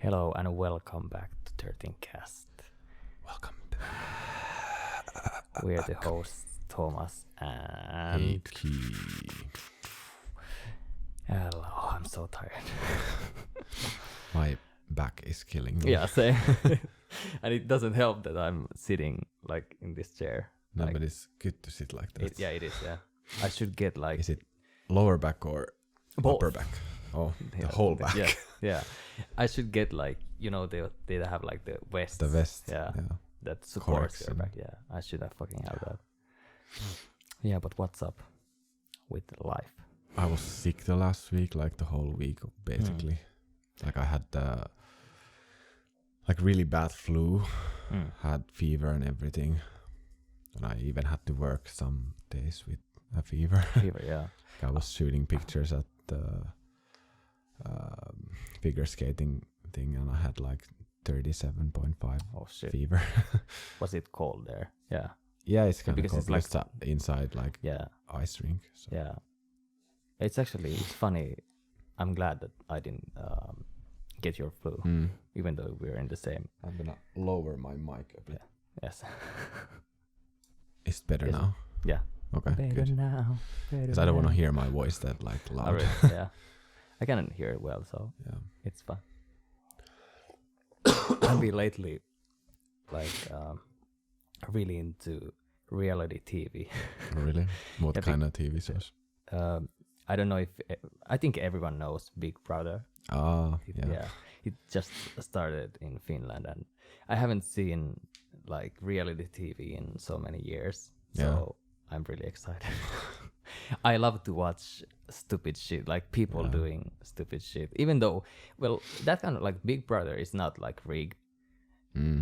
Hello and welcome back to 13 Cast. Welcome. We're the hosts, Thomas and... Hello, I'm so tired. My back is killing me. Yeah, same. And it doesn't help that I'm sitting like in this chair. No, like, but it's good to sit like that. It is, yeah. I should get like... Is it lower back or both. upper back? Oh, Yeah, the whole back. Yeah. I should get like, you know, they have like the vest. The vest. Yeah. That supports your Correction. back. Yeah, I should have fucking have that. Yeah, but what's up with life? I was sick the last week, like the whole week, basically. Like I had like really bad flu, had fever and everything. And I even had to work some days with a fever. Yeah. I was shooting pictures at the figure skating thing, and I had like 37.5 fever. Was it cold there? Yeah. Yeah, it's kind of cold it's like because it's inside like ice rink. So. Yeah. It's funny. I'm glad that I didn't get your flu, even though we're in the same. I'm gonna lower my mic a bit. Yes. Is it better now? Yeah. Okay, better good. Now. Because I don't want to hear my voice that like loud. Really? Yeah. I cannot hear it well, so it's fun. I've been lately like really into reality TV. Really? What kind of TV shows? I don't know if I think everyone knows Big Brother. Yeah. It just started in Finland, and I haven't seen like reality TV in so many years. So I'm really excited. I love to watch stupid shit, like people doing stupid shit. Even though, well, that kind of like Big Brother is not like rigged,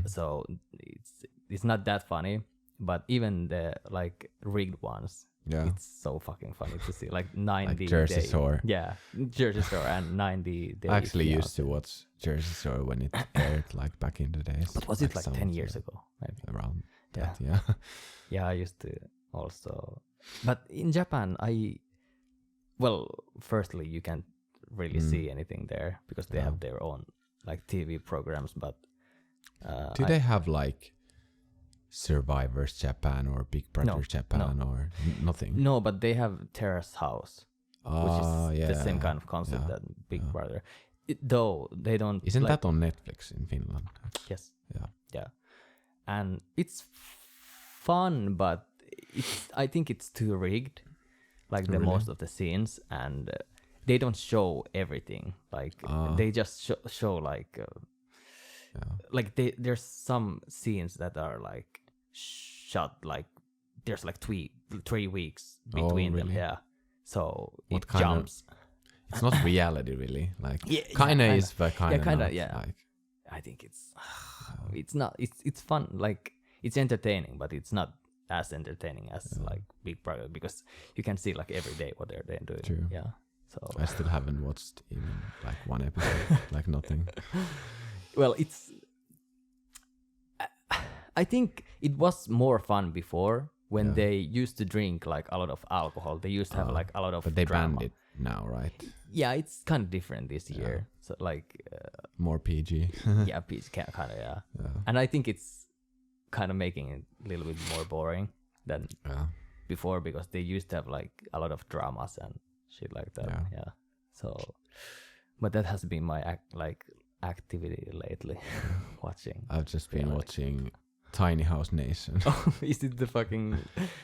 so it's not that funny. But even the like rigged ones, it's so fucking funny to see. Like 90 like Jersey Day. Shore. Yeah, Jersey Shore and 90 Days. I actually used to watch Jersey Shore when it aired, like back in the days. But was it like 10 years ago? Maybe around that? Yeah, I used to also. But in Japan, firstly, you can't really see anything there because they have their own like TV programs. But do they have like Survivors Japan or Big Brother Japan or nothing? No, but they have Terrace House, which is the same kind of concept that Big Brother. Though they don't. Isn't that on Netflix in Finland? Yes. Yeah. And it's fun, but I think it's too rigged, like most of the scenes, and they don't show everything. Like they just show like like there's some scenes that are like shot like there's like 3 weeks between them. Yeah, so it jumps. It's not reality, really. Like kind of is, but kind of not. Yeah. Like, I think it's not. It's fun. Like it's entertaining, but it's not as entertaining as like Big Brother because you can see like every day what they're doing. True. Yeah. So I still haven't watched even like one episode, like nothing. Well, I think it was more fun before when they used to drink like a lot of alcohol. They used to have like a lot of but they drama. banned it now, right? Yeah, it's kind of different this year. So like more PG. yeah, PG kind of yeah. And I think it's kind of making it a little bit more boring than before because they used to have like a lot of dramas and shit like that. Yeah. So, but that has been my activity lately, watching. I've just been watching Tiny House Nation. Is it the fucking?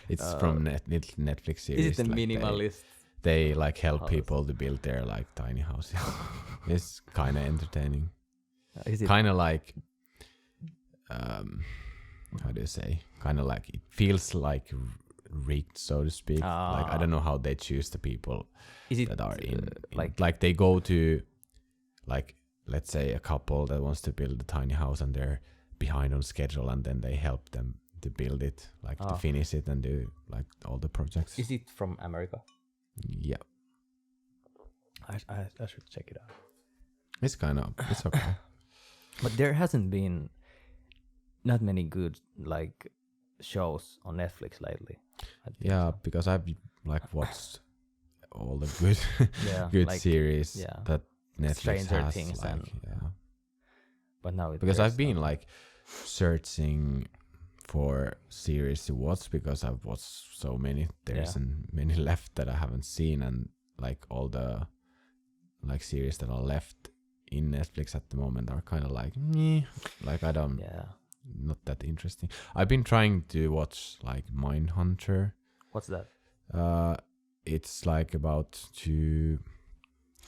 It's from Netflix series. Is it the like minimalist? They like help people to build their like tiny houses. It's kind of entertaining. Is it kind of like how do you say? Kind of like it feels like rigged, so to speak. Like I don't know how they choose the people that are in like they go to like let's say a couple that wants to build a tiny house and they're behind on schedule, and then they help them to build it, like to finish it and do like all the projects. Is it from America? Yeah. I should check it out. It's okay. But there hasn't been not many good like shows on Netflix lately. Yeah, because I've like watched all all the good good like, series that Netflix Stranger has. Things Like, and but now because I've been like searching for series to watch because I've watched so many. There's many left that I haven't seen, and like all the like series that are left in Netflix at the moment are kind of like meh. Like I don't not that interesting. I've been trying to watch like Mindhunter. What's that? It's like about two,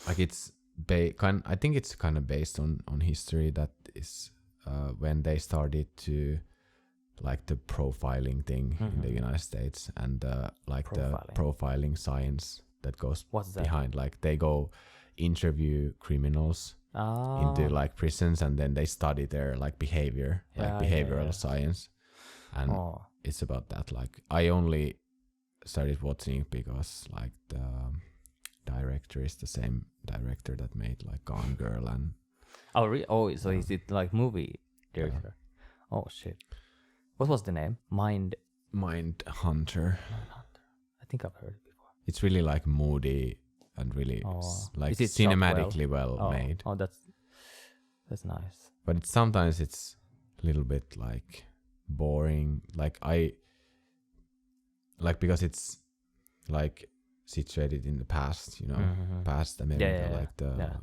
like it's I think it's kind of based on history. That is when they started to like the profiling thing in the United States, and like the profiling science that goes behind. Like they go interview criminals into like prisons, and then they study their like behavior, like behavioral science, and it's about that. Like I only started watching it because like the director is the same director that made like Gone Girl and so is it like movie director? Oh shit, what was the name? Mindhunter. I think I've heard it before. It's really like moody and really like cinematically well made. Oh, that's nice. But sometimes it's a little bit like boring. Because it's like situated in the past, past America,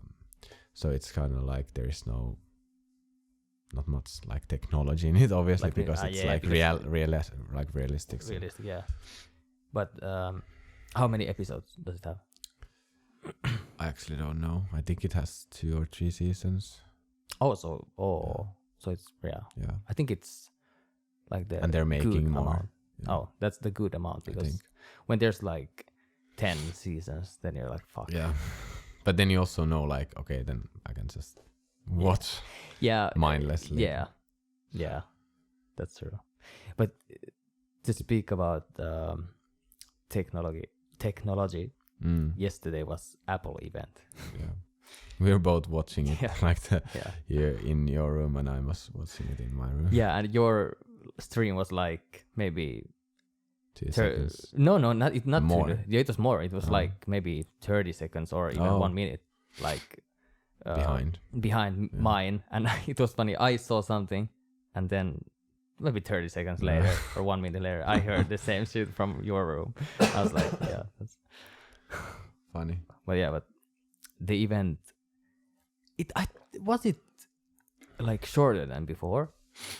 so it's kind of like there is not much like technology in it, obviously, like because it's like realistic. Realistic, yeah. But how many episodes does it have? I actually don't know. I think it has 2 or 3 seasons. So it's I think it's like the and they're making more. Amount. Oh, that's the good amount, because when there's like 10 seasons, then you're like fuck. Yeah, but then you also know like okay, then I can just watch. Mindlessly. Yeah, that's true. But to speak about technology. Yesterday was Apple event. Yeah, we were both watching it here in your room, and I was watching it in my room. Yeah, and your stream was like maybe 2 seconds. No, not more. It was more. It was like maybe 30 seconds or even 1 minute, like behind mine. And it was funny. I saw something, and then maybe 30 seconds later or 1 minute later, I heard the same shit from your room. I was like, that's funny. But the event, was it like shorter than before?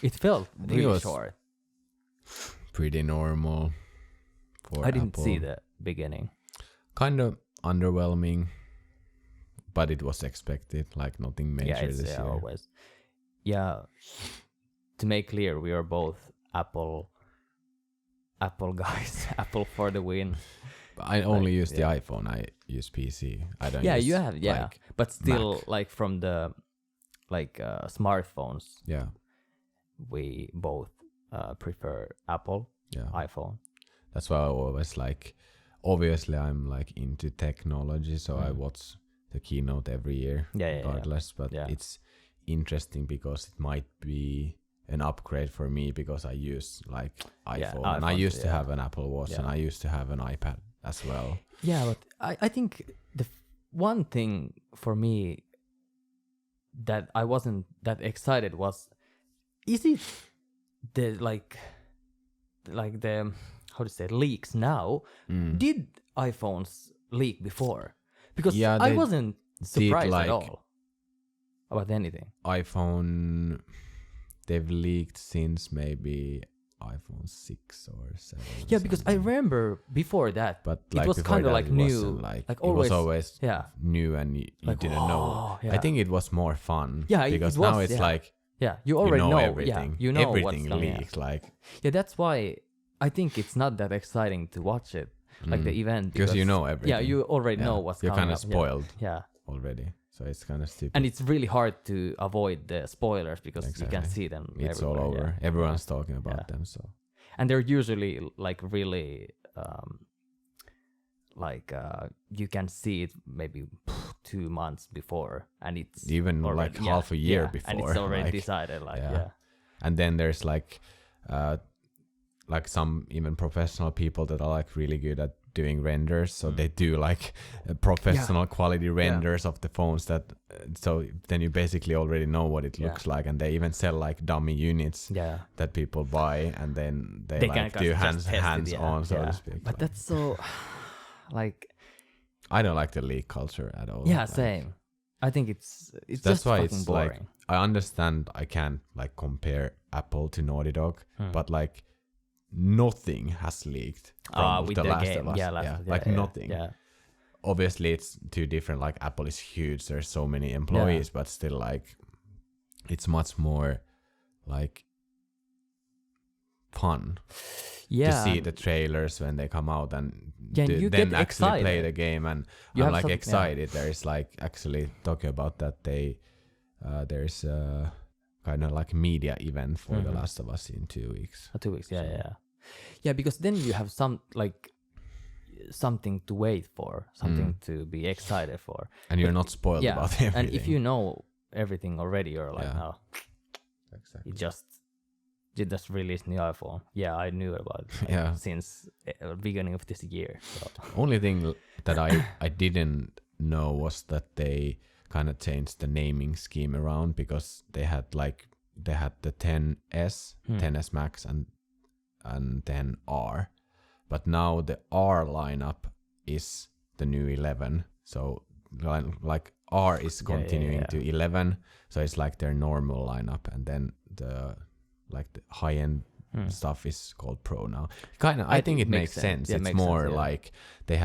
It felt really short. Pretty normal for I didn't Apple. see the beginning. Kind of underwhelming, but it was expected. Like nothing major this year. Always. Yeah. To make clear, we are both Apple guys. Apple for the win. I only use the iPhone. I use PC. I don't. Yeah, use, you have. Yeah, like, but still, Mac. like from the smartphones. Yeah. We both prefer Apple. Yeah. iPhone. That's why I always like. Obviously, I'm like into technology, so I watch the keynote every year, regardless. But it's interesting because it might be an upgrade for me because I use like iPhone, and I used to have an Apple Watch, and I used to have an iPad as well. Yeah, but I think the one thing for me that I wasn't that excited was, is it the like the how to say leaks now? Did iPhones leak before? Because I wasn't surprised at all about anything. iPhone, they've leaked since maybe iPhone 6 or 7. Yeah, because I remember before that, but it was kind of like new. Like always, it was always new, and you like, didn't know. Yeah. I think it was more fun. Yeah, because it was, now it's like you already know everything. Yeah, you know everything what's leaks. Like that's why I think it's not that exciting to watch it, like the event, because you know everything. Yeah, you already know what's you're coming kind of up. spoiled. Yeah. Already, so it's kind of stupid. And it's really hard to avoid the spoilers because you can see them. It's all over. Yeah. Everyone's talking about them. So, and they're usually like really, you can see it maybe 2 months before, and it's even already, like half a year before, and it's already decided. And then there's like some even professional people that are like really good at doing renders, so they do like professional quality renders of the phones that so then you basically already know what it looks like, and they even sell like dummy units that people buy, and then they like do hands on, so to speak. But that's so like I don't like the leak culture at all. Yeah, like, same. I think it's that's just why fucking it's boring. like I understand I can't like compare Apple to Naughty Dog, but like nothing has leaked from with the the Last game. of Us. Yeah, nothing. Yeah. Obviously, it's too different. Like Apple is huge. There's so many employees, but still, like it's much more like fun to see the trailers when they come out and then actually play the game. And I'm like excited. There's like actually talking about that there's a kind of like media event for The Last of Us in 2 weeks. 2 weeks, yeah, because then you have something to wait for, something to be excited for, and you're not spoiled about everything. And if you know everything already, you're like, exactly. You just released new iPhone. Yeah, I knew about it since beginning of this year. So. Only thing that I didn't know was that they kind of changed the naming scheme around, because they had the 10S, 10S Max, and 10R, but now the R lineup is the new 11. So like R is continuing to 11, so it's like their normal lineup, and then the high end stuff is called Pro now. Kind of, I think it makes sense. Yeah, it's more like they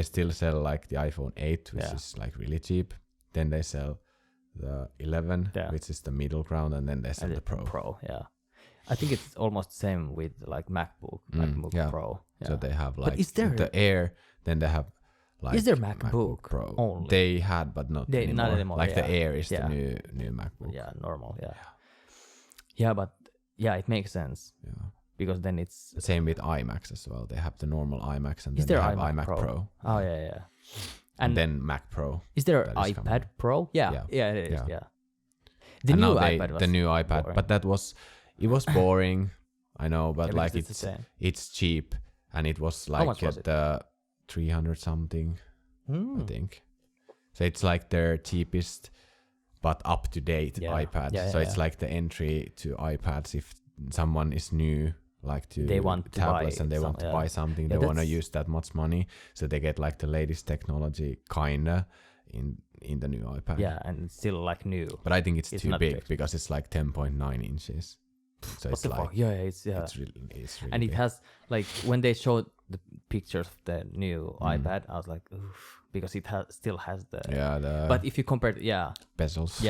still sell like the iPhone 8, which is like really cheap. Then they sell the 11, which is the middle ground, and then they sell the Pro. I think it's almost the same with like MacBook Pro. Yeah. So they have like is there the Air, then they have like is there MacBook Pro only? They had, but not anymore. Like the Air is the new MacBook. Yeah, normal. Yeah, but it makes sense. Yeah. Because then it's the same with iMacs as well. They have the normal iMacs, and then they have iMac Pro. Oh yeah. And then Mac Pro. Is there iPad Pro? Yeah, it is. Yeah. The and new now iPad was the new iPad, boring. but it was boring. I know, but like it's cheap, and it was like the 300 something, I think. So it's like their cheapest but up to date iPad. So it's like the entry to iPads if someone is new, like they want tablets, to buy and they want to buy something. They want to use that much money, so they get like the latest technology kinda in the new iPad. Yeah, and it's still like new. But I think it's too big because it's like 10.9 inches. So it's like it's really and it big. has like when they showed the pictures of the new iPad, I was like, oof, because it still has the but if you compare it, bezels,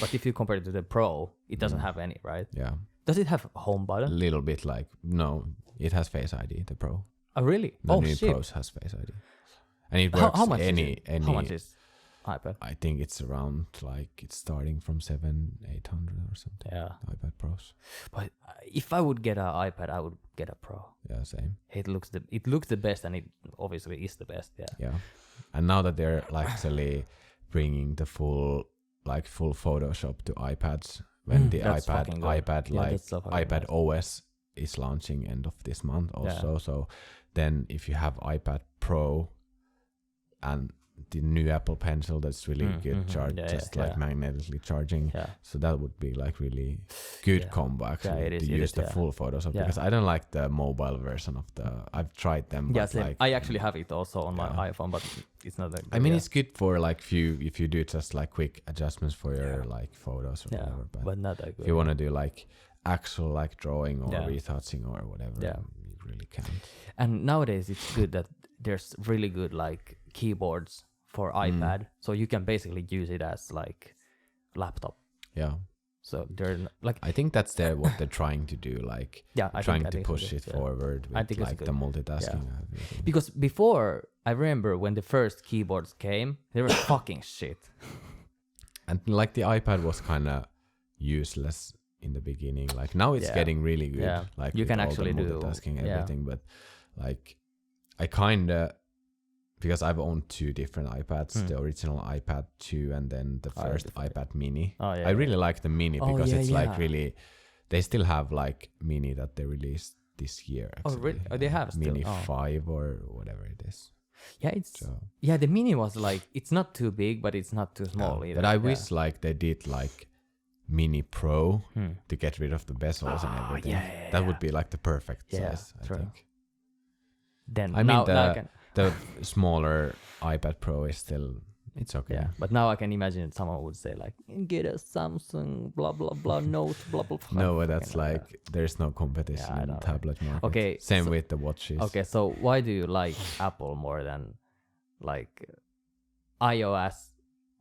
but if you compare it to the Pro, it doesn't have any, right? Yeah. Does it have a home button? A little bit like it has Face ID. The Pro. Oh really? The new Pros has Face ID, and it works. How much any how much is iPad? I think it's around like it's starting from 700-800 or something. Yeah, iPad Pros. But if I would get an iPad, I would get a Pro. Yeah, same. It looks the best, and it obviously is the best. Yeah. And now that they're like actually bringing the full Photoshop to iPads, when the iPad OS is launching end of this month also. So then if you have iPad Pro and the new Apple Pencil, that's really good magnetically charging. So that would be like really good combo actually to use the full Photoshop, because I don't like the mobile version of I've tried them. Yeah, but I actually have it also on my iPhone, but it's not that good. I mean, it's good for like if you do just like quick adjustments for your like photos or whatever, but not that good. If you want to do like actual like drawing or retouching or whatever, you really can't. And nowadays it's good that there's really good like keyboards for iPad, so you can basically use it as like laptop. Yeah. So they're like, I think that's what they're trying to do, like trying to push it forward with like the multitasking. Because before, I remember when the first keyboards came, they were fucking shit. And like the iPad was kind of useless in the beginning. Like now it's getting really good. Yeah. Like you can actually do multitasking everything, but like I kind of, because I've owned 2 different iPads, the original iPad 2 and then the first iPad mini. I really like the mini because it's like really, they still have like mini that they released this year. Oh, Actually. really? Oh, they have still. Mini 5 or whatever it is. Yeah, the Mini was like, it's not too big, but it's not too small either. But I wish like they did like Mini Pro to get rid of the bezels and everything. That would be like the perfect size, I think. Then I mean the smaller iPad Pro is still, it's okay. Yeah, but now I can imagine someone would say like, get a Samsung blah blah blah Note blah blah blah. No, that's like there's no competition in the tablet market. Okay, same with the watches. Okay, so why do you like Apple more than like iOS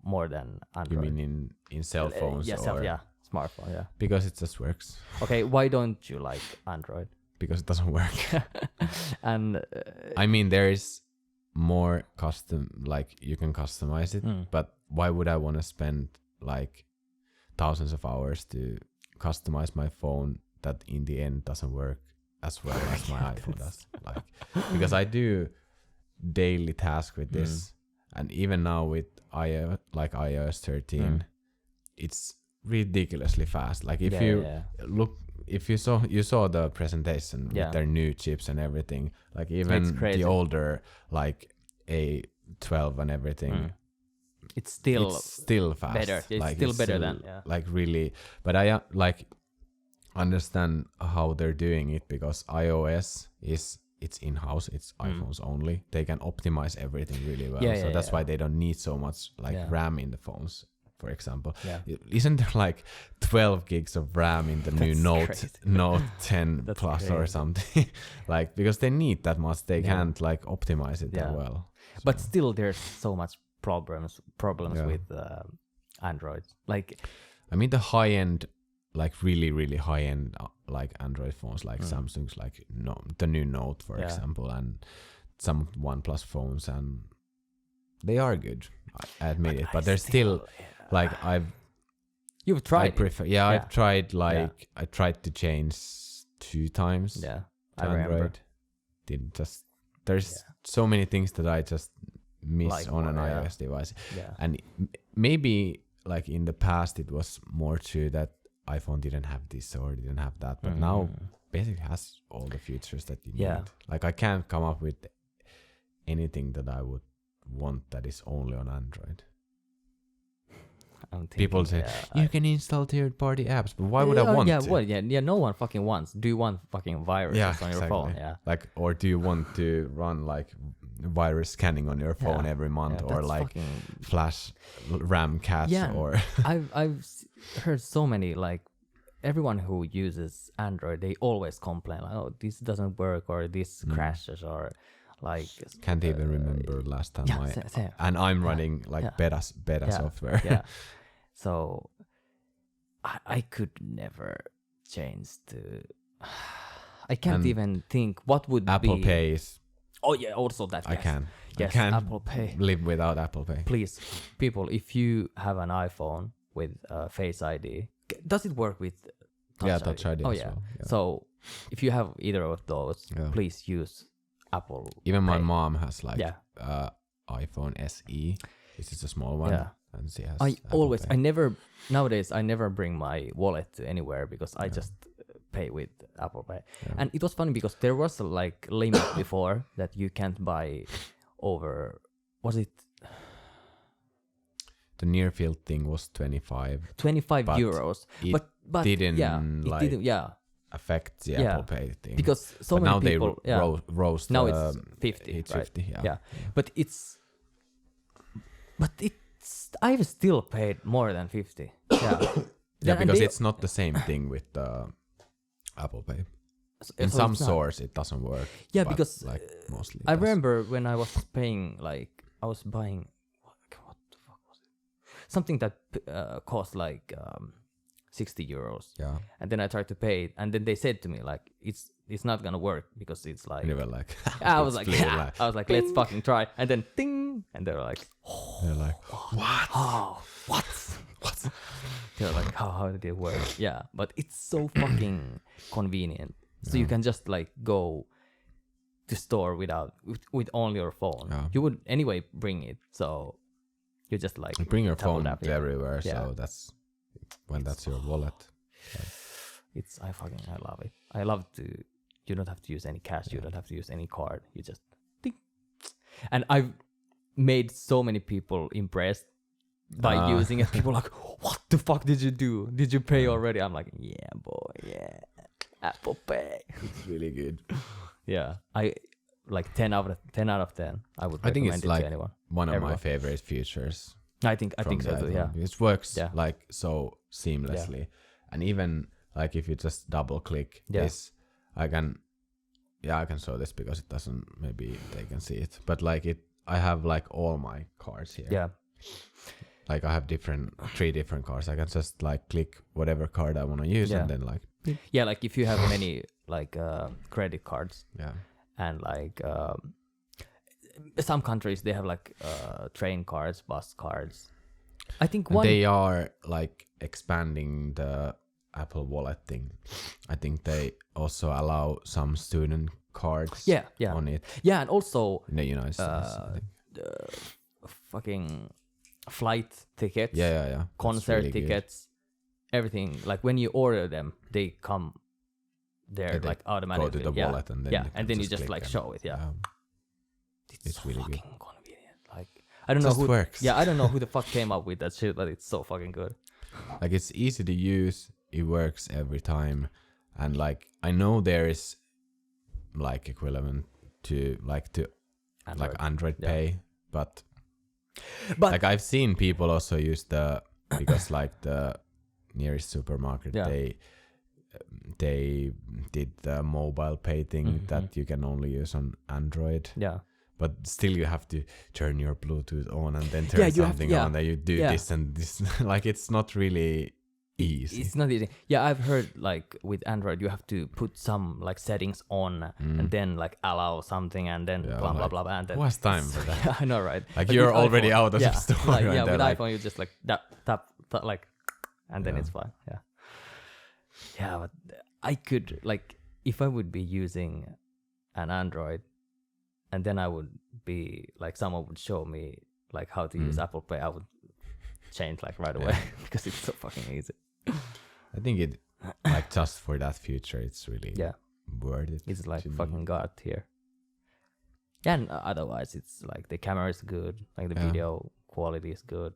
more than Android? You mean in cell phones? Smartphone, yeah. Because it just works. Okay, why don't you like Android? Because it doesn't work. And I mean, there is more custom, like you can customize it, but why would I want to spend like thousands of hours to customize my phone that in the end doesn't work as well as my iPhone does? Like, because I do daily tasks with this, and even now with iOS 13, it's ridiculously fast. Like if look, if you saw the presentation with their new chips and everything, like even the older like A12 and everything, it's still fast. Better. It's like, still better than like really. But I like understand how they're doing it, because iOS it's in-house, it's iPhones only. They can optimize everything really well. So that's why they don't need so much like RAM in the phones. For example, isn't there like 12 gigs of RAM in the new Note 10 Plus crazy. Or something? Like, because they need that much, they can't like optimize it that well. So. But still, there's so much problems with Android. Like, I mean, the high end, like really high end, like Android phones, like Samsung's, like the new Note, for example, and some OnePlus phones, and they are good. I admit it, but they're still. Like you've tried. I prefer. I've tried. Like I tried to change 2 times. Yeah, to Android. Didn't just. There's so many things that I just miss like on an iOS device. Yeah. And maybe like in the past it was more true that iPhone didn't have this or didn't have that, but now basically has all the features that you need. Like I can't come up with anything that I would want that is only on Android. People say you can install third-party apps, but why would I want to? No one fucking wants. Do you want fucking viruses on your phone? Yeah. Like, or do you want to run like virus scanning on your phone every month, or like flash RAM cache? Or I've heard so many, like everyone who uses Android, they always complain like, oh, this doesn't work, or this crashes, or like can't even remember last time and I'm running like beta software. So I could never change to. I can't even think what would Apple be. Pay is. Oh yeah, also that. I can. Yes, I can't Apple Pay. Live without Apple Pay. Please, people, if you have an iPhone with Face ID, does it work with Touch ID? Oh yeah. So if you have either of those, please use Apple. Even my mom has like iPhone SE. This is a small one. Yeah. And she has nowadays I never bring my wallet to anywhere, because I just pay with Apple Pay. Yeah. And it was funny because there was a like limit before that you can't buy over, was it? The near field thing was 25 euros. But didn't affect the Apple Pay thing. Because so many now people they roast now it's 50. It's right? 50, yeah. But I've still paid more than 50. Yeah. Because it's not the same thing with Apple Pay. In some stores it doesn't work. Yeah, because like mostly I remember when I was paying, like I was buying what the fuck was it? Something that cost like 60 euros. Yeah. And then I tried to pay it, and then they said to me like it's not gonna work because it's like. And you were like. I was like, let's fucking try, and then ding, and they were like, they're like, what? Oh, what? They're like, how did it work? Yeah, but it's so fucking convenient. So you can just like go to store with only your phone. Yeah. You would anyway bring it, so you just like you bring your phone to everywhere. So that's your wallet. I love it. I love to you don't have to use any cash. You don't have to use any card. You just ding. And I've made so many people impressed by using it. People are like, what the fuck did you do? Did you pay already? I'm like, yeah, boy, yeah. Apple Pay. It's really good. Yeah. I like 10 out of 10. I would recommend think it's it like to anyone. One of my favorite features. I think so too, yeah. It works like so seamlessly. And even like if you just double click this, I can show this because it doesn't, maybe they can see it. But like I have like all my cards here. Yeah. Like I have 3 different cards. I can just like click whatever card I want to use and then like. Yeah, like if you have many like credit cards. Yeah. And like some countries they have like train cards, bus cards. I think they are like expanding the Apple Wallet thing. I think they also allow some student cards on it. Yeah, and also in the United States. The fucking flight tickets. Yeah. Concert really tickets. Good. Everything. Like when you order them, they come there like automatically. Go to the wallet and then and then you just like show it. Yeah. It's so really fucking good. Convenient. Like I don't know who works. Yeah, I don't know who the fuck came up with that shit, but it's so fucking good. Like it's easy to use. It works every time, and like I know there is like equivalent to Android Pay, but like I've seen people also use because like the nearest supermarket they did the mobile pay thing that you can only use on Android. Yeah. But still you have to turn your Bluetooth on and then turn something on that you do this and this. Like it's not really easy. It's not easy. Yeah, I've heard like with Android you have to put some like settings on and then like allow something and then blah blah blah and then who has time for that? Yeah, I know, right? Like you're already out of the store. Like, with iPhone you just like tap like and then it's fine. Yeah. Yeah, but I could like if I would be using an Android and then I would be like someone would show me like how to use Apple Pay, I would change like right away because it's so fucking easy. I think it like just for that future it's really worth it. It's like fucking God tier. Yeah, and otherwise it's like the camera is good, like the video quality is good.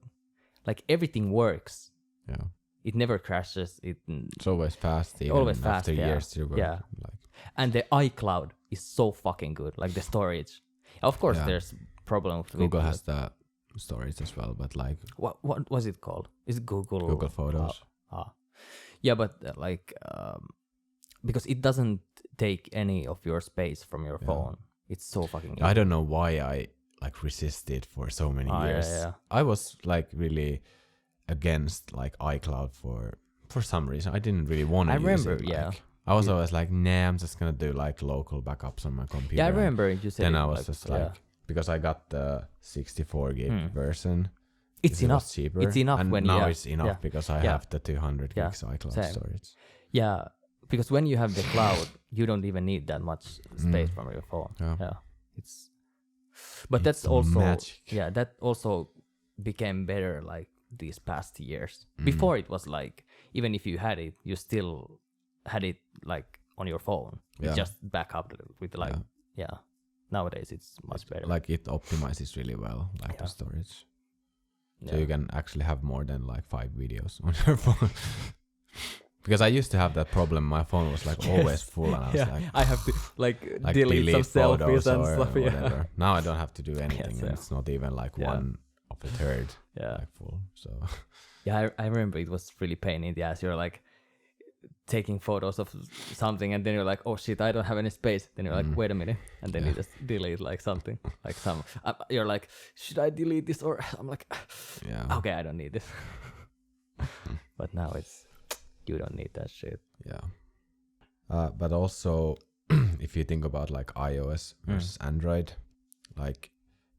Like everything works. Yeah. It never crashes. It's always fast. Even after years you work. Yeah. Like. And the iCloud is so fucking good. Like the storage. Of course, there's problems. Google has the storage as well, but like what was it called? Is it Google Photos? Yeah, but because it doesn't take any of your space from your phone. It's so fucking easy. I don't know why I like resisted for so many years. Yeah. I was like really against like iCloud for some reason. I didn't really want to use it. Like, I was always like, nah, I'm just gonna do like local backups on my computer. Yeah, I remember you said. Then I was just like, because I got the 64 gig version. It's enough. It was cheaper. It's enough and when now it's enough because I have the 200 gigs iCloud storage. Yeah, because when you have the cloud, you don't even need that much space from your phone. Yeah, but that's also magic. Yeah, that also became better like these past years. Before it was like even if you had it, you still had it like on your phone. You just back up with like Nowadays it's much better. Like it optimizes really well, like the storage. So you can actually have more than like 5 videos on your phone. Because I used to have that problem. My phone was like always full, and I was like, I have to like delete some selfies and stuff. Whatever. Now I don't have to do anything, and it's not even like one of the third like full. So I remember it was really pain in the ass. You're like taking photos of something, and then you're like, oh shit, I don't have any space. Then you're like, wait a minute, and then you just delete like something, like some. You're like, should I delete this? Or I'm like, okay, I don't need this. But now it's. You don't need that shit. Yeah. But also, if you think about like iOS versus Android, like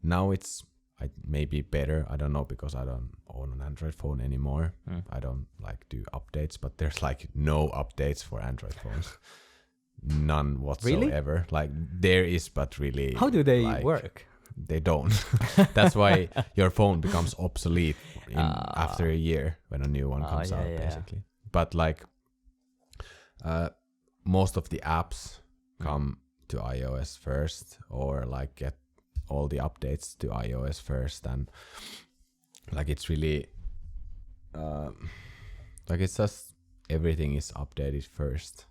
now it's maybe better. I don't know because I don't own an Android phone anymore. I don't like do updates, but there's like no updates for Android phones. None whatsoever. Really? Like there is, but really. How do they work? They don't. That's why your phone becomes obsolete after a year when a new one comes out, basically. But like most of the apps come to iOS first, or like get all the updates to iOS first, and like it's really like it's just everything is updated first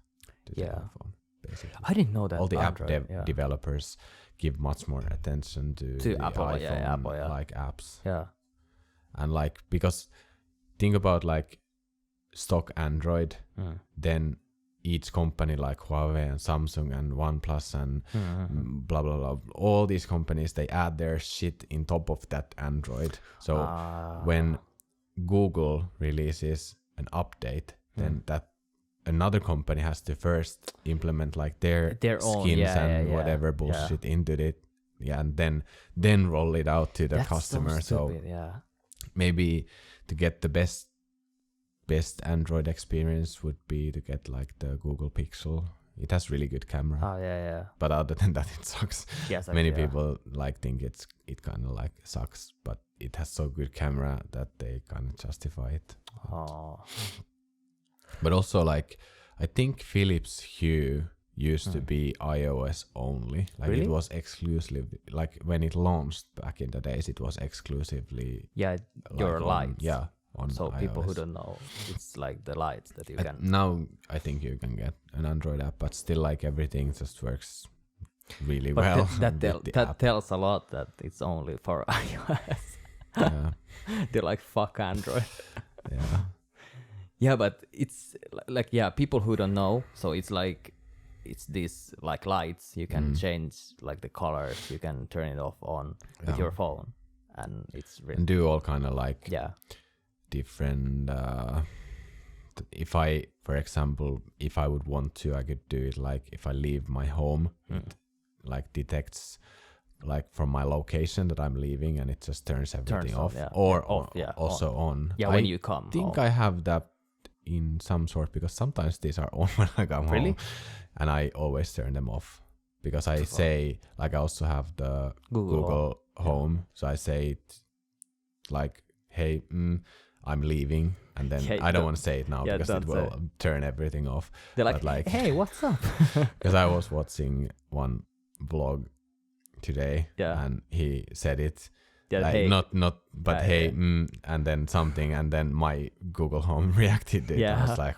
to the iPhone, basically. I didn't know that. All the Android, developers give much more attention to the Apple, iPhone like apps. Yeah. And like, because think about like stock Android, then each company like Huawei and Samsung and OnePlus and blah blah blah, all these companies, they add their shit in top of that Android. So when Google releases an update, then that another company has to first implement like their own, skins and whatever bullshit into it, and then roll it out to the customer. So stupid, maybe to get the best Android experience would be to get like the Google Pixel. It has really good camera. But other than that, it sucks. Yes, many people like think it kind of like sucks, but it has so good camera that they kind of justify it. But also, like, I think Philips Hue used to be iOS only. Like, really? It was exclusively, like, when it launched back in the days, it was exclusively your lights. So iOS. people who don't know, it's like the lights that you can. Now I think you can get an Android app, but still, like, everything just works really well. That tells a lot that it's only for iOS. They're like, fuck Android. Yeah, but it's like, people who don't know, so it's like, it's these like lights, you can change like the colors, you can turn it off on with your phone, and it's really... And do all kind of like different, for example, if I would want to, I could do it like if I leave my home, it like detects like from my location that I'm leaving, and it just turns everything off, or also on. When you come I think I have that in some sort, because sometimes these are on when I come home, and I always turn them off, because I say, like, I also have the Google Home, so I say it like, hey, I'm leaving, and then I don't want to say it now because it will turn everything off. They're like, hey, what's up? Because I was watching one vlog today, and he said it. Like, hey. Hey, and then something, and then my Google Home reacted to it. I was like,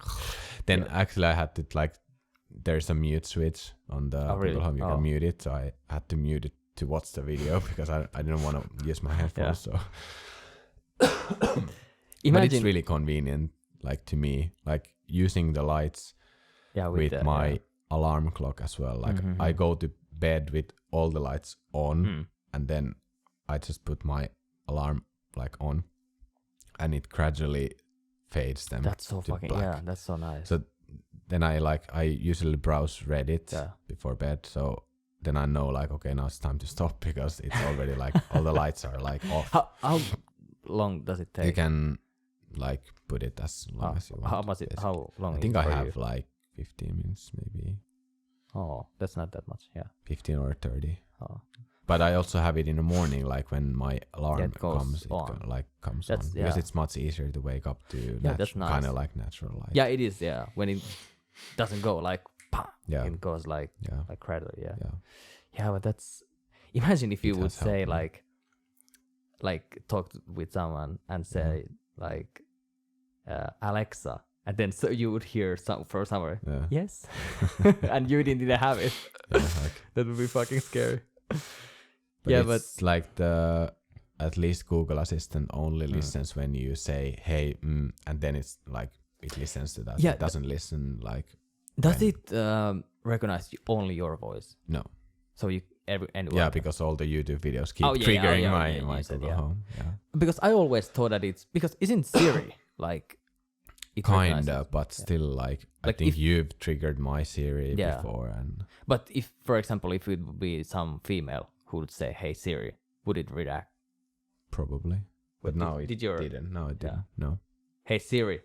then actually I had to, like, there's a mute switch on the Google Home, you can mute it, so I had to mute it to watch the video because I didn't want to use my headphones. So but it's really convenient, like, to me, like using the lights with my alarm clock as well. Like I go to bed with all the lights on, and then I just put my alarm like on, and it gradually fades them. That's so to fucking black. That's so nice. So then I usually browse Reddit before bed, so then I know, like, okay, now it's time to stop, because it's already like all the lights are like off. How long does it take? You can like put it as long as you want. How long? I think I have like 15 minutes maybe. Oh, that's not that much. 15 or 30. But I also have it in the morning, like when my alarm comes on, because it's much easier to wake up to kind of like natural light. Yeah, it is. Yeah, when it doesn't go like, it goes like gradually. Yeah, but that's, imagine if you would say like talk with someone and say like Alexa, and then so you would hear somewhere yes, and you didn't have it. That would be fucking scary. But it's like at least Google Assistant only listens when you say, hey, and then it's like, it listens to that. It doesn't listen like... Does it recognize only your voice? No. So you... anyone? Yeah, because all the YouTube videos keep triggering my Google Home. Yeah. Because I always thought that it's... Because isn't Siri like... Kinda, but still, like I think you've triggered my Siri before. And but if, for example, if it would be some female who would say, hey Siri, would it react? Probably. But now it didn't. No, it didn't. No. Hey Siri.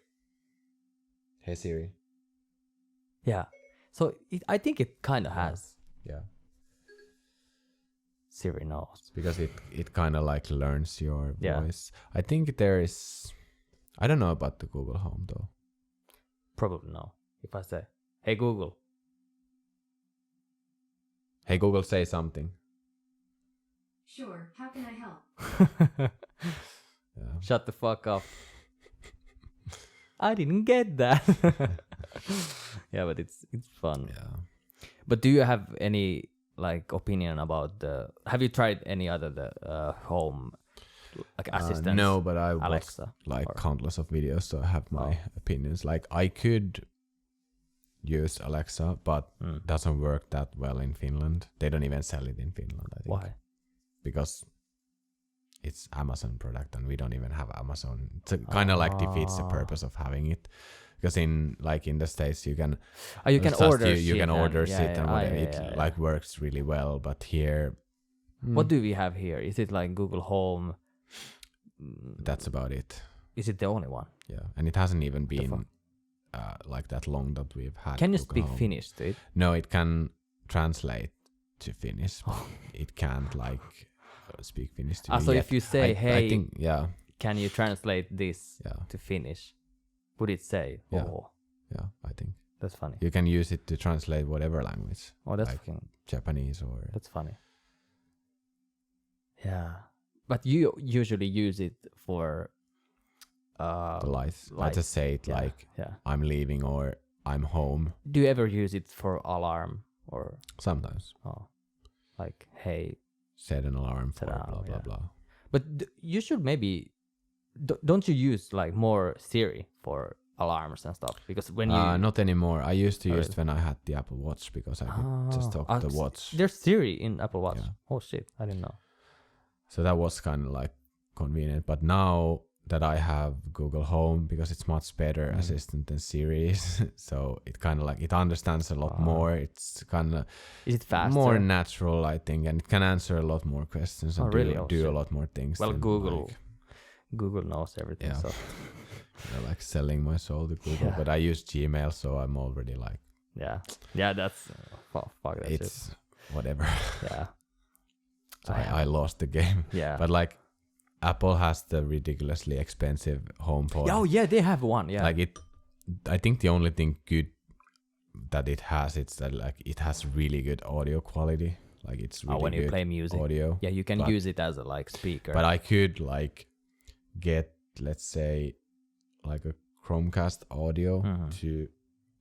Hey Siri. Yeah. So I think it kind of has. Yeah. Siri knows. Because it kind of like learns your voice. I think there is... I don't know about the Google Home though. Probably no. If I say, hey Google. Hey Google, say something. Sure, how can I help? Yeah. Shut the fuck up. I didn't get that. Yeah, but it's fun. Yeah. But do you have any like opinion about have you tried any other home like assistants? No, but I Alexa watched like countless of videos, so I have my opinions. Like I could use Alexa, but doesn't work that well in Finland. They don't even sell it in Finland, I think. Why? Because it's Amazon product and we don't even have Amazon. It's kind of like defeats the purpose of having it. Because in the States you can order shit and whatever. It like works really well, but here what do we have here? Is it like Google Home? That's about it. Is it the only one? Yeah, and it hasn't even been like that long that we've had. Can you Google speak Home. Finnish to it? No, it can translate to Finnish. It can't like speak Finnish to you so yet. if you say, hey, I think, can you translate this to Finnish? Would it say? Yeah. Oh. Yeah, I think. That's funny. You can use it to translate whatever language. Oh, that's like Japanese or... That's funny. Yeah. But you usually use it for... the lights. I just say it like I'm leaving or I'm home. Do you ever use it for alarm or... Sometimes. Oh. Like, hey... Set an alarm for blah, blah, blah. But you should maybe... don't you use like more Siri for alarms and stuff? Because when you... Not anymore. I used to use it when I had the Apple Watch because I could just talk to the watch. There's Siri in Apple Watch? Yeah. Oh shit, I didn't know. So that was kind of like convenient. But now that I have Google Home, because it's much better assistant than Siri is, so it kind of like, it understands a lot more. It's kind of... Is it faster? More natural, I think. And it can answer a lot more questions and do a lot more things. Well, Google knows everything. Yeah. So. Yeah, like selling my soul to Google, but I use Gmail, so I'm already like... Yeah, that's... fuck that it's shit. Whatever. Yeah. So I lost the game. Yeah. But like, Apple has the ridiculously expensive HomePod. Oh, yeah, they have one, yeah. Like I think the only thing good that it has, it's that like, it has really good audio quality. Like, it's really when you good play music. Audio. Yeah, you can use it as a like speaker. But I could like get, let's say, like a Chromecast audio to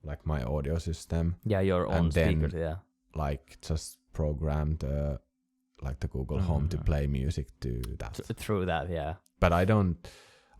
like my audio system. Yeah, your own speakers, like just program the Google Home to play music to that. Through that, yeah. But I don't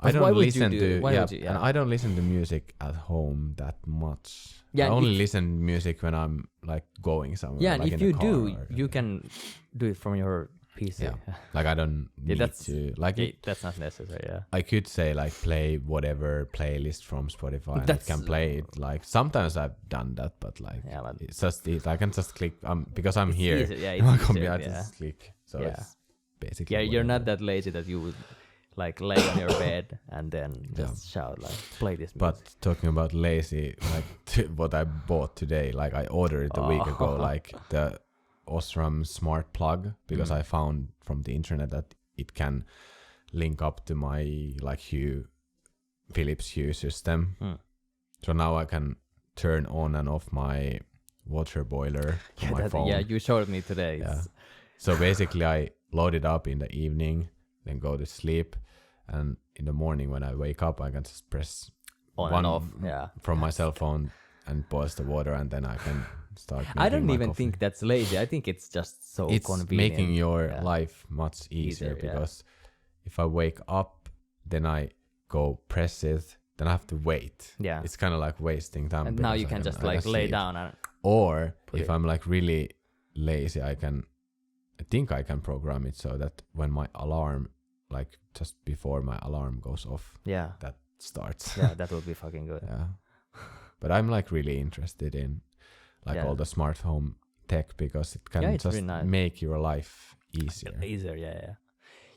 listen to and I don't listen to music at home that much. Yeah, I only listen to music when I'm like going somewhere. Yeah, like and if you do, you can do it from your PC. Yeah. Like I don't need to like that's not necessary, yeah. I could say like play whatever playlist from Spotify and it can play it. Like sometimes I've done that, but like it's just I can just click because I'm here. It's my computer, I just click. So it's basically you're not that lazy that you would like lay on your bed and then just shout like play this music. But talking about lazy, like what I bought today, like I ordered it a week ago, like the Osram smart plug, because I found from the internet that it can link up to my like Philips Hue system. So now I can turn on and off my water boiler on my phone. Yeah, you showed me today. Yeah. So basically I load it up in the evening, then go to sleep, and in the morning when I wake up I can just press on and off from my cell phone and boils the water, and then I can start making I don't even coffee. think that's lazy. I think it's just so it's convenient. Making your life much easier because if I wake up, then I go press it, then I have to wait. Yeah. It's kind of like wasting time. And now you can just like lay down and... Or if I'm like really lazy, I think I can program it so that when my alarm, like just before my alarm goes off, that starts. Yeah, that would be fucking good. Yeah. But I'm like really interested in like all the smart home tech because it can just really make your life easier.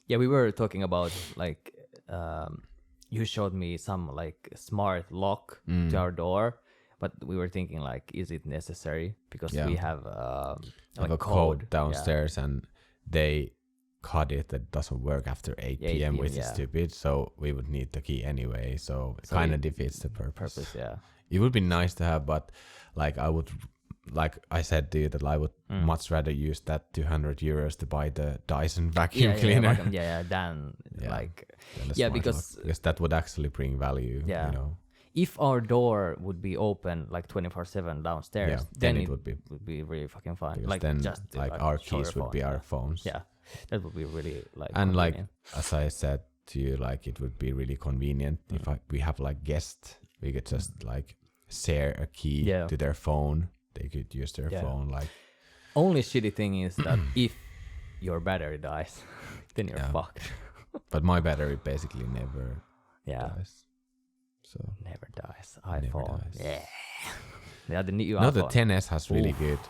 Yeah, we were talking about like you showed me some like smart lock to our door, but we were thinking like, is it necessary? Because we have like a code downstairs and they cut it that doesn't work after 8 p.m. which is stupid, so we would need the key anyway, so it kind of defeats the purpose. Yeah. It would be nice to have, but like I would like I said to you that I would much rather use that 200 euros to buy the Dyson vacuum cleaner. Than like because that would actually bring value. Yeah. You know. If our door would be open like 24/7 downstairs, then it would be really fucking fun. Like then just like our keys would be our phones. Yeah, that would be really like. And convenient. like as I said to you, like it would be really convenient if we have like guests, we could just like share a key to their phone. They could use their phone. Like only shitty thing is that if your battery dies, then you're fucked. But my battery basically never dies. So never dies. iPhone. Never dies. Yeah, the new no, iPhone. the 10s has really good.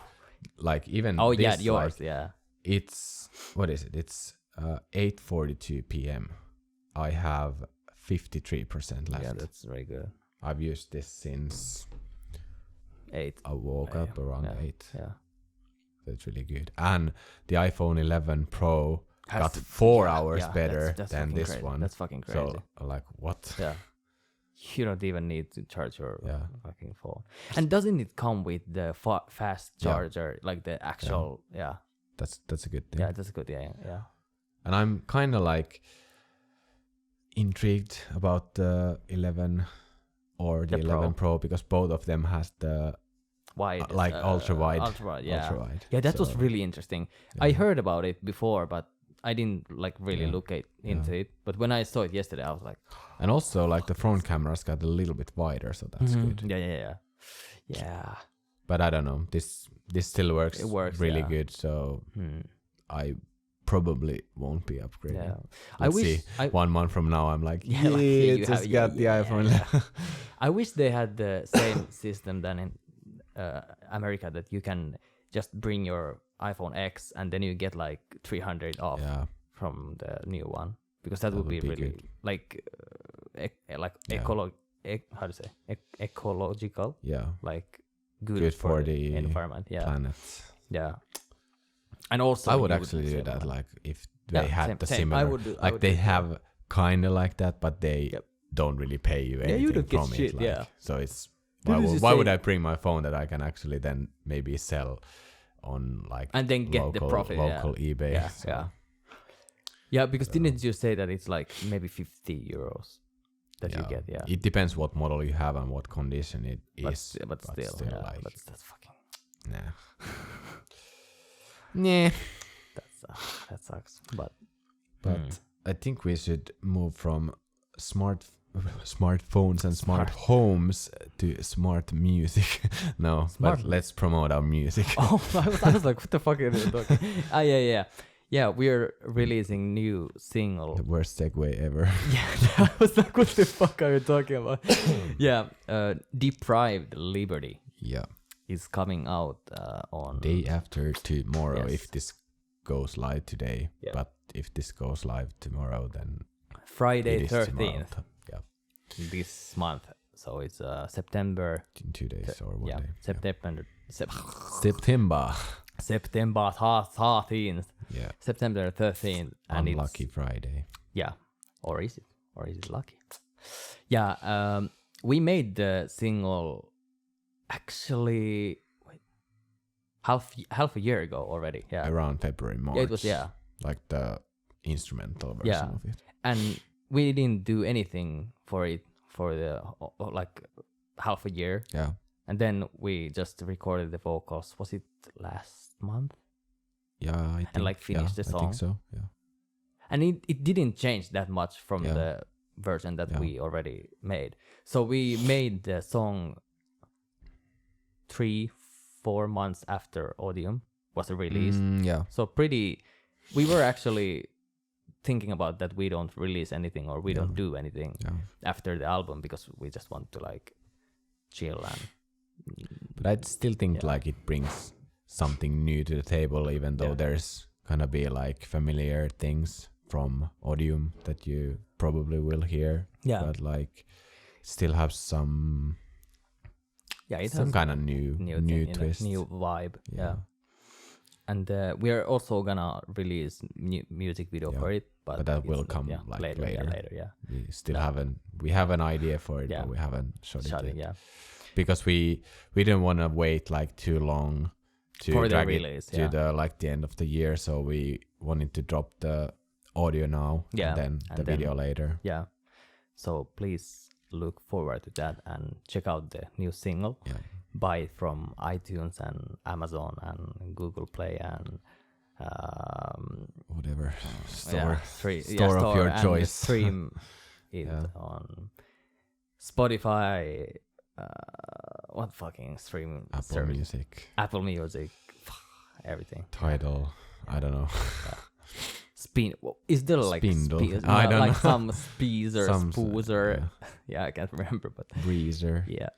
Like even this, yours. Like, it's what is it? It's 8:42 p.m. I have 53% left. Yeah, that's very good. I've used this since 8. I woke up around 8. Yeah. That's really good. And the iPhone 11 Pro got 4 hours better than this crazy. one. That's fucking crazy. So like what? Yeah. You don't even need to charge your fucking phone. And doesn't it come with the fast charger, like the actual? Yeah. That's a good thing. Yeah, that's good. Yeah. And I'm kind of like intrigued about the 11 or the 11 Pro because both of them has the wide, like ultra wide. Yeah. Ultra wide. Yeah, that was really interesting. Yeah. I heard about it before, but I didn't like really look into it. But when I saw it yesterday, I was like. And also, like the front cameras got a little bit wider, so that's good. Yeah. But I don't know. This still works. It works really good. So I probably won't be upgrading. Yeah. I wish 1 month from now I'm like, just got the iPhone. I wish they had the same system than in America, that you can just bring your iPhone X and then you get like 300 off from the new one, because that would be really good. Like how to say ecological. Yeah. Like good for the environment. Yeah. Planet. Yeah. And also I would actually do that, like if they had the similar, they have kind of like that, but they don't really pay you anything from it. Like, so it's why would I bring my phone that I can actually then maybe sell on like and then get the profit, local eBay. Yeah, because didn't you say that it's like maybe 50 euros that you get? Yeah, it depends what model you have and what condition it is. But still like, but that's fucking nah. That sucks. But I think we should move from smartphones and smart homes to smart music. No, but let's promote our music. Oh, I was like, what the fuck are you talking? Yeah, we're releasing new single. The worst segue ever. Yeah, I was like, what the fuck are you talking about? Deprived Liberty. Yeah, is coming out on day after tomorrow. If this goes live today, but if this goes live tomorrow, then Friday 13th. This month, so it's September. In 2 days or 1 day. September. September 13th. Yeah. September 13th. And unlucky Friday. Yeah. Or is it? Or is it lucky? Yeah. We made the single actually half a year ago already. Yeah. Around February, March. Yeah, it was like the instrumental version of it. And we didn't do anything for it for the like half a year. Yeah. And then we just recorded the vocals. Was it last month? Yeah, I think. And like finished the song. I think so. Yeah. And it didn't change that much from the version that we already made. So we made the song 3-4 months after Odium was released. So we were actually thinking about that we don't release anything or we don't do anything after the album, because we just want to like chill and. But I still think like it brings something new to the table, even though there's gonna be like familiar things from Odium that you probably will hear. Yeah. But like still have some some kind of new twist, new vibe. Yeah. And we are also gonna release new music video for it, but that will come like later. Yeah. We still haven't. We have an idea for it, but we haven't shot it yet. Yeah. because we didn't want to wait like too long to for the drag release, it to the like the end of the year, so we wanted to drop the audio now and then the video later. Yeah, so please look forward to that and check out the new single. Yeah. Buy it from iTunes and Amazon and Google Play and whatever store of your and choice. Stream it on Spotify. What fucking streaming Apple service? Music, Apple Music, everything. Tidal. I don't know. Spin. Is there like Spindle? I don't like know. some spees or Some, spoos or yeah. yeah, I can't remember, but Breezer. yeah,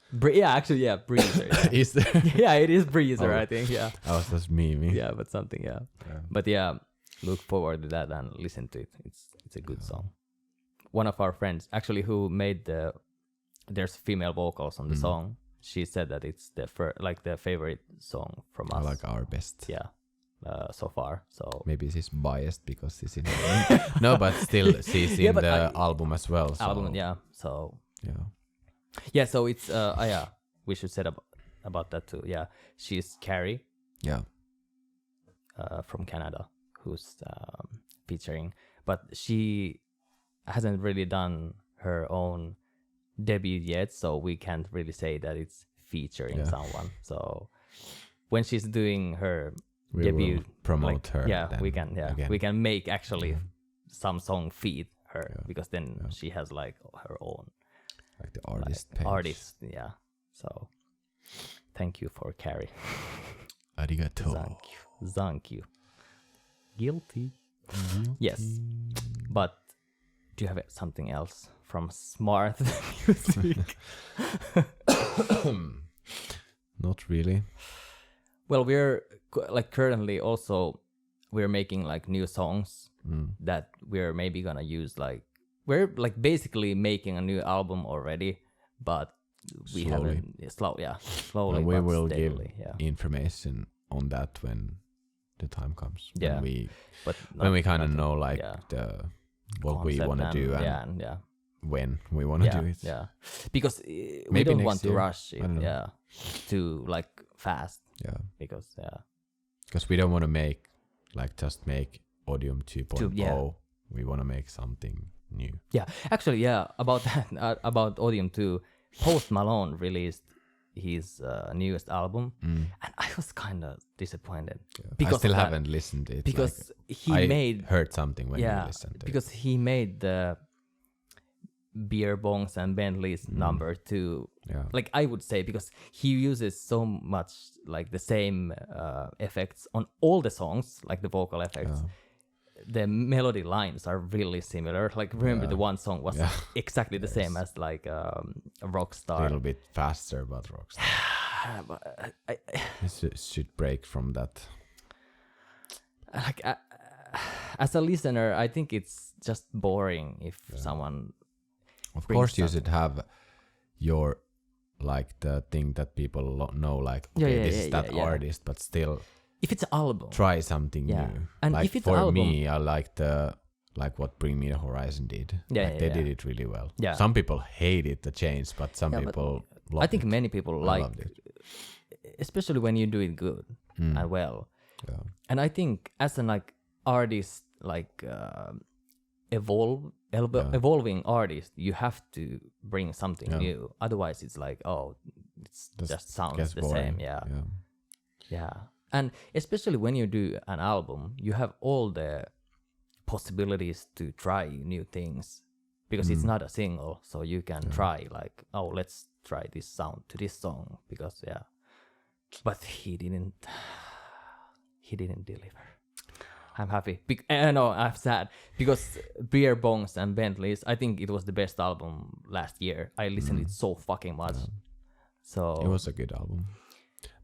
actually, yeah, Breezer. Yeah. Is there? Yeah, it is Breezer. Oh. I think. Yeah. I was just memeing. Yeah, but something. Yeah. But yeah, look forward to that and listen to it. It's a good song. One of our friends, actually, who made there's female vocals on the song. She said that it's the the favorite song from us. Like our best. Yeah, so far. So maybe she's biased because she's in. No, but still, she's in the album as well. So. Album, yeah. So yeah. So it's yeah. We should set up about that too. Yeah, she's Carrie. Yeah. From Canada, who's featuring, but she hasn't really done her own debut yet, so we can't really say that it's featuring someone. So when she's doing her debut, will promote her. Yeah, then we can. Yeah, again. we can make actually some song feed her because then she has like her own like the artist page. Artist, yeah. So thank you for Carrie. Arigato. Thank you. Guilty. Yes, but do you have something else from Smart Music? Not really. Well, we're like currently also we're making like new songs that we're maybe gonna use. Like we're like basically making a new album already, but we haven't slowly. And we but will steadily, give information on that when the time comes. Yeah, when we kind of know like the what we want to do and when we want to do it. Yeah, because we Maybe don't next want to year. rush it. Yeah, to like fast. Yeah, because we don't want to make like just make Audium 2.0. Yeah. We want to make something new. Yeah, actually, about that, about Audium 2, Post Malone released his newest album, and I was kind of disappointed because I still haven't listened to it because I heard something when you listened to because he made the Beer Bongs and Bentleys number 2. Yeah. Like I would say, because he uses so much like the same effects on all the songs, like the vocal effects. The melody lines are really similar. Like remember the one song was exactly the same as like a Rockstar. A little bit faster, but Rockstar. But It should break from that. Like as a listener, I think it's just boring if someone. Of course, you should have your like the thing that people know, like this is that artist, but still, if it's an album, try something new. And like if it's for an album, me, I like what Bring Me the Horizon did. They did it really well. Yeah. Some people hated the change, but some people loved it. I think many people liked it, especially when you do it good and well. Yeah. And I think as an like artist, like evolving artist, you have to bring something new. Otherwise, it's like it's just sounds the same. Yeah. And especially when you do an album, you have all the possibilities to try new things because it's not a single, so you can try like, let's try this sound to this song because but he didn't deliver. I'm happy. No, I'm sad because Beer Bongs and Bentleys, I think it was the best album last year. I listened to it so fucking much. So it was a good album,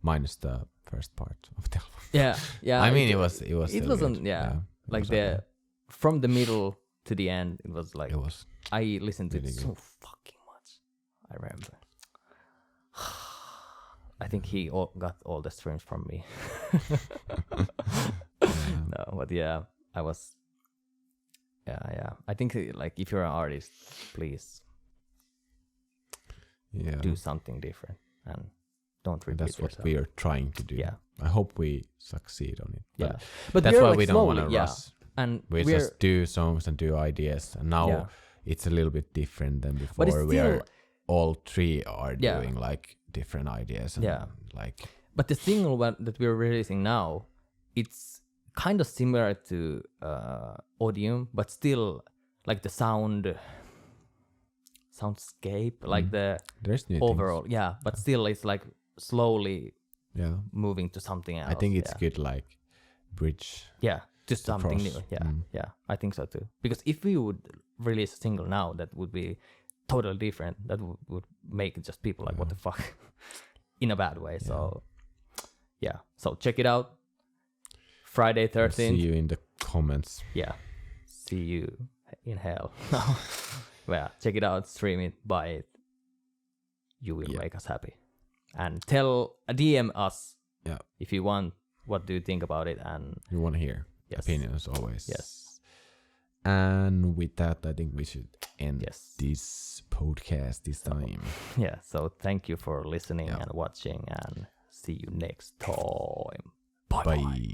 minus the first part of the album. Yeah. I mean, it was. It wasn't. Good. Like from the middle to the end, it was like. It was. I listened to really it so fucking much. I remember. I think he got all the streams from me. No, but I was. Yeah. I think like if you're an artist, please do something different and don't repeat That's what yourself. we are trying to do. Yeah. I hope we succeed on it. Yeah, but that's we're why like we don't want to slowly, rush. And We just do songs and do ideas, and now it's a little bit different than before. But it's we are still- all three are doing like different ideas. And like But the single that we're releasing now, it's kind of similar to Odium, but still like the soundscape, like the there's new overall, but still it's like slowly things. moving to something else. I think it's good, like bridge. To something across. new. I think so too. Because if we would release a single now, that would be totally different. That would make just people like, what the fuck, in a bad way. So so check it out. Friday 13th. See you in the comments. See you in hell. Well, check it out, stream it, buy it. You will make us happy. And DM us if you want. What do you think about it? And you want to hear opinions always. Yes. And with that, I think we should end this podcast this time. So thank you for listening and watching, and see you next time. Bye.